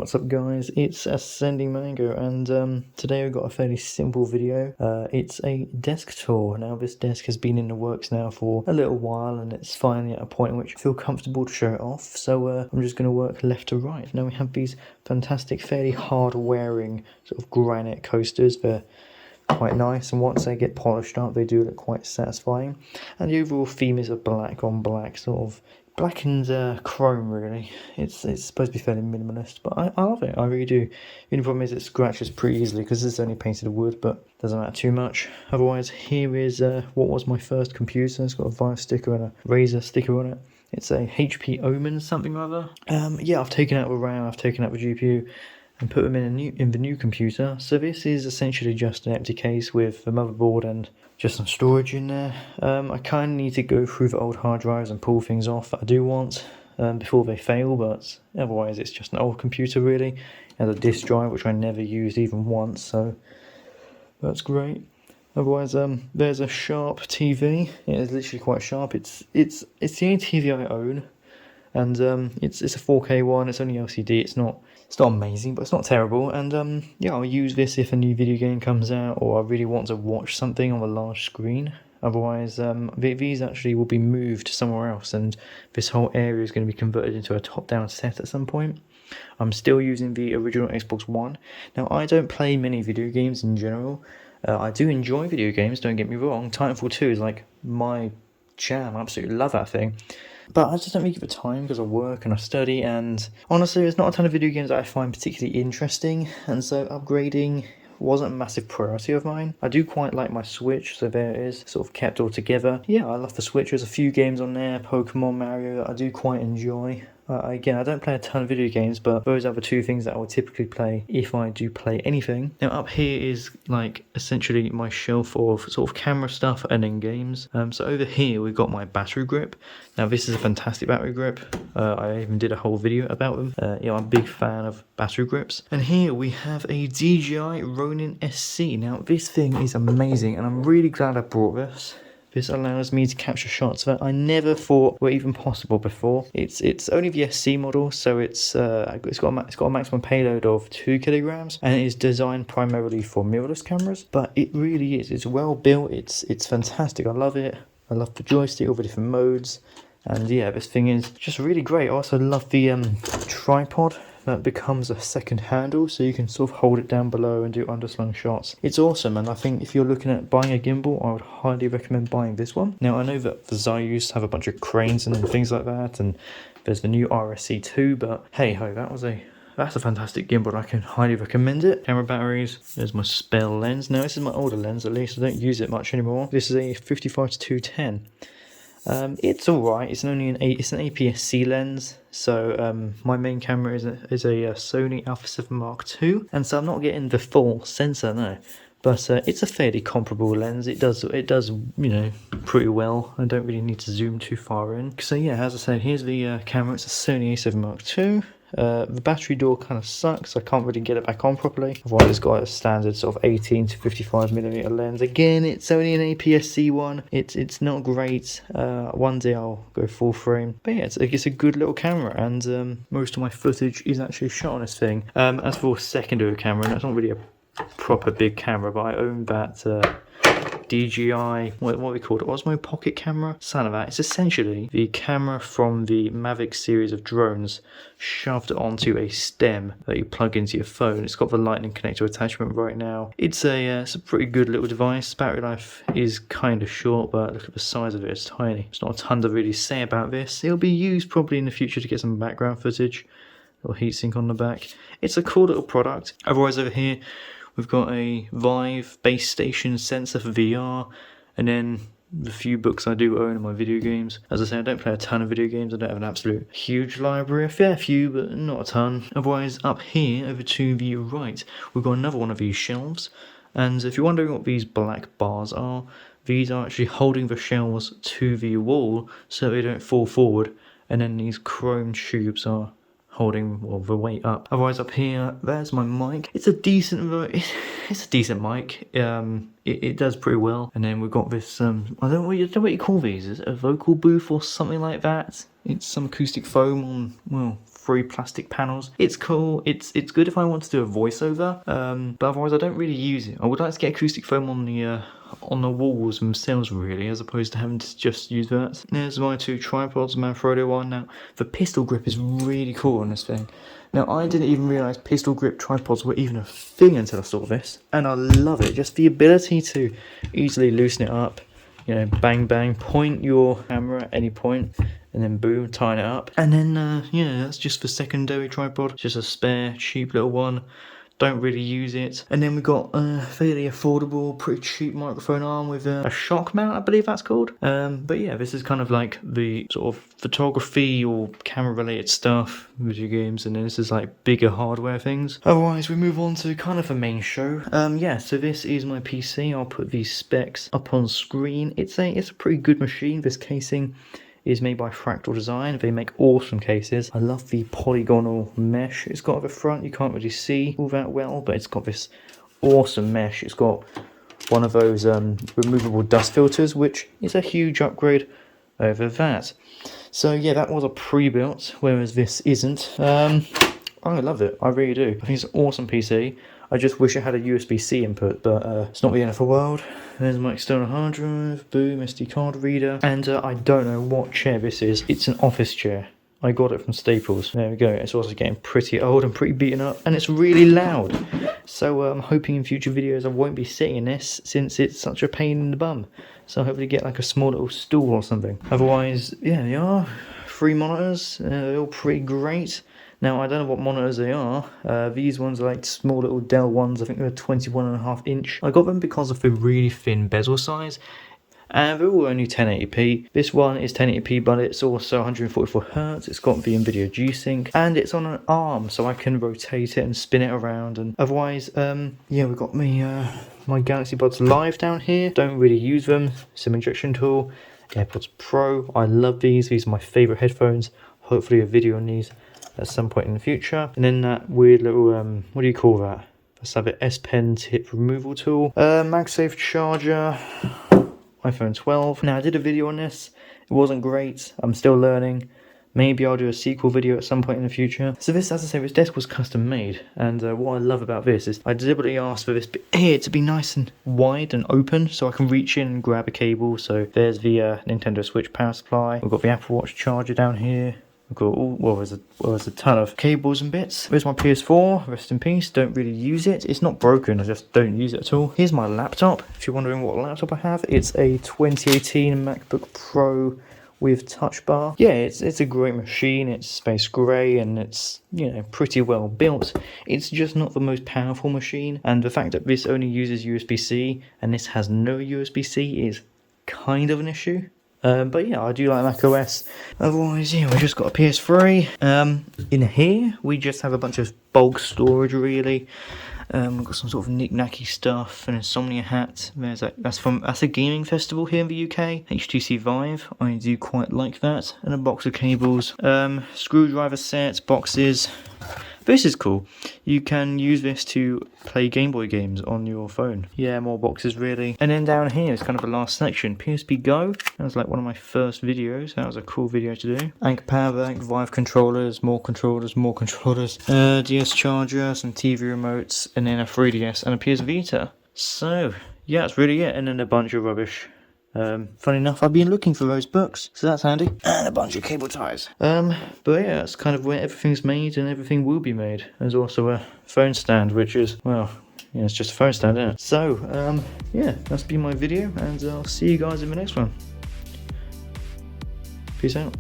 What's up guys, it's Ascending Mango, and today we've got a fairly simple video. It's a desk tour. Now this desk has been in the works now for a little while, and it's finally at a point in which I feel comfortable to show it off, so I'm just going to work left to right. Now we have these fantastic, fairly hard wearing sort of granite coasters. They're quite nice, and once they get polished up they do look quite satisfying, and the overall theme is a black on black sort of black and chrome really. It's supposed to be fairly minimalist, but I love it, I really do. The only problem is it scratches pretty easily because this is only painted wood, but doesn't matter too much. Otherwise, here is what was my first computer. It's got a Vive sticker and a Razer sticker on it. It's a HP Omen something or other. Yeah, I've taken out the RAM, I've taken out the GPU and put them in the new computer. So this is essentially just an empty case with the motherboard and just some storage in there. I kind of need to go through the old hard drives and pull things off that I do want before they fail, but otherwise it's just an old computer really. It has a disk drive which I never used even once, so that's great. Otherwise, there's a Sharp TV. It is literally quite sharp. It's the only TV I own, and it's a 4K one. It's only LCD. It's not amazing, but it's not terrible. And yeah, I'll use this if a new video game comes out, or I really want to watch something on a large screen. Otherwise, these actually will be moved somewhere else, and this whole area is going to be converted into a top-down set at some point. I'm still using the original Xbox One. Now, I don't play many video games in general. I do enjoy video games, don't get me wrong. Titanfall 2 is like my jam. I absolutely love that thing. But I just don't make it the time because I work and I study, and honestly there's not a ton of video games that I find particularly interesting, and so upgrading wasn't a massive priority of mine. I do quite like my Switch, so there it is, sort of kept all together. Yeah, I love the Switch. There's a few games on there, Pokemon, Mario, that I do quite enjoy. Again, I don't play a ton of video games, but those are the two things that I would typically play if I do play anything. Now up here is like essentially my shelf of sort of camera stuff and then games. So over here we've got my battery grip. Now this is a fantastic battery grip. I even did a whole video about them. Yeah, I'm a big fan of battery grips. And here we have a Dji Ronin Sc. Now this thing is amazing, and I'm really glad I brought this. This allows me to capture shots that I never thought were even possible before. It's only the SC model, so it's got a maximum payload of 2 kilograms, and it is designed primarily for mirrorless cameras. But it really is. It's well built. It's fantastic. I love it. I love the joystick, all the different modes, and yeah, this thing is just really great. I also love the tripod that becomes a second handle, so you can sort of hold it down below and do underslung shots. It's awesome, and I think if you're looking at buying a gimbal, I would highly recommend buying this one. Now I know that the Zayus have a bunch of cranes and things like that, and there's the new RSC2, but hey ho, that's a fantastic gimbal. I can highly recommend it. Camera batteries. There's my spare lens. Now this is my older lens, at least I don't use it much anymore. This is a 55-210. It's alright. It's an APS-C lens, so my main camera is a Sony A7 Mark II, and so I'm not getting the full sensor, no. But it's a fairly comparable lens. It does you know, pretty well. I don't really need to zoom too far in. So yeah, as I said, here's the camera. It's a Sony A7 Mark II. The battery door kind of sucks. I can't really get it back on properly. Otherwise, it's got a standard sort of 18 to 55mm lens. Again, it's only an APS-C one. It's not great. One day I'll go full frame. But yeah, it's a good little camera, and most of my footage is actually shot on this thing. As for secondary camera, that's not really a proper big camera, but I own that DJI, what we called it, Osmo Pocket camera, son of that. It's essentially the camera from the Mavic series of drones shoved onto a stem that you plug into your phone. It's got the lightning connector attachment right now. It's a pretty good little device. Battery life is kind of short, but look at the size of it, it's tiny. There's not a ton to really say about this. It'll be used probably in the future to get some background footage. Little heatsink on the back. It's a cool little product. Otherwise, over here we've got a Vive base station sensor for VR, and then the few books I do own in my video games. As I say, I don't play a ton of video games. I don't have an absolute huge library. A fair few, but not a ton. Otherwise, up here, over to the right, we've got another one of these shelves. And if you're wondering what these black bars are, these are actually holding the shelves to the wall so they don't fall forward. And then these chrome tubes are holding the weight up. Otherwise, up here, there's my mic. It's a decent, it's a decent mic. It does pretty well. And then we've got this, I don't know what you call these. Is it a vocal booth or something like that? It's some acoustic foam on, well, 3 plastic panels. It's cool. It's good if I want to do a voiceover. But otherwise I don't really use it. I would like to get acoustic foam on the walls themselves, really, as opposed to having to just use that. There's my 2 tripods, Manfrotto one. Now, the pistol grip is really cool on this thing. Now, I didn't even realise pistol grip tripods were even a thing until I saw this, and I love it. Just the ability to easily loosen it up, you know, bang bang, point your camera at any point, and then boom, tighten it up. And then, yeah, that's just the secondary tripod, just a spare, cheap little one. Don't really use it. And then we got a fairly affordable, pretty cheap microphone arm with a shock mount, I believe that's called. But yeah, this is kind of like the sort of photography or camera related stuff, video games, and then this is like bigger hardware things. Otherwise, we move on to kind of the main show. Yeah, so this is my PC. I'll put these specs up on screen. It's a pretty good machine. This casing is made by Fractal Design. They make awesome cases. I love the polygonal mesh it's got at the front. You can't really see all that well, but it's got this awesome mesh. It's got one of those removable dust filters, which is a huge upgrade over that. So yeah, that was a pre-built, whereas this isn't. I love it, I really do. I think it's an awesome PC. I just wish it had a USB-C input, but it's not the end of the world. There's my external hard drive, boom, SD card reader, and I don't know what chair this is. It's an office chair. I got it from Staples. There we go. It's also getting pretty old and pretty beaten up, and it's really loud. So I'm hoping in future videos I won't be sitting in this, since it's such a pain in the bum. So hopefully get like a small little stool or something. Otherwise, yeah, they are 3 monitors. They're all pretty great. Now, I don't know what monitors they are. These ones are like small little Dell ones. I think they're 21.5 inch. I got them because of the really thin bezel size. And they're all only 1080p. This one is 1080p, but it's also 144Hz. It's got the NVIDIA G-Sync. And it's on an arm, so I can rotate it and spin it around. And otherwise, yeah, we've got my Galaxy Buds Live down here. Don't really use them. SIM injection tool. AirPods Pro. I love these. These are my favourite headphones. Hopefully a video on these at some point in the future. And then that weird little, what do you call that? Let's have it, S Pen tip removal tool. MagSafe charger, iPhone 12. Now I did a video on this, it wasn't great, I'm still learning. Maybe I'll do a sequel video at some point in the future. So this, as I say, this desk was custom made, and what I love about this is I deliberately asked for this bit here to be nice and wide and open, so I can reach in and grab a cable. So there's the Nintendo Switch power supply, we've got the Apple Watch charger down here. I've got all, well, there's a ton of cables and bits. There's my PS4, rest in peace, don't really use it. It's not broken, I just don't use it at all. Here's my laptop, if you're wondering what laptop I have. It's a 2018 MacBook Pro with touch bar. Yeah, it's a great machine, it's space grey and it's, you know, pretty well built. It's just not the most powerful machine, and the fact that this only uses USB-C and this has no USB-C is kind of an issue. But yeah, I do like macOS. Otherwise, yeah, we just got a PS3. In here, we just have a bunch of bulk storage, really. We've got some sort of knick-knacky stuff, an Insomnia hat. That's a gaming festival here in the UK. Htc Vive, I do quite like that. And a box of cables. Screwdriver sets, boxes. This is cool. You can use this to play Game Boy games on your phone. Yeah, more boxes really. And then down here is kind of the last section. PSP Go. That was like one of my first videos. That was a cool video to do. Anker power bank, Vive controllers, more controllers, more controllers. DS charger, some TV remotes, and then a 3DS and a PS Vita. So, yeah, that's really it. And then a bunch of rubbish. Funny enough, I've been looking for those books, so that's handy. And a bunch of cable ties. But yeah, that's kind of where everything's made and everything will be made. There's also a phone stand, which is, well, yeah, it's just a phone stand, isn't it? So, yeah, that's been my video, and I'll see you guys in the next one. Peace out.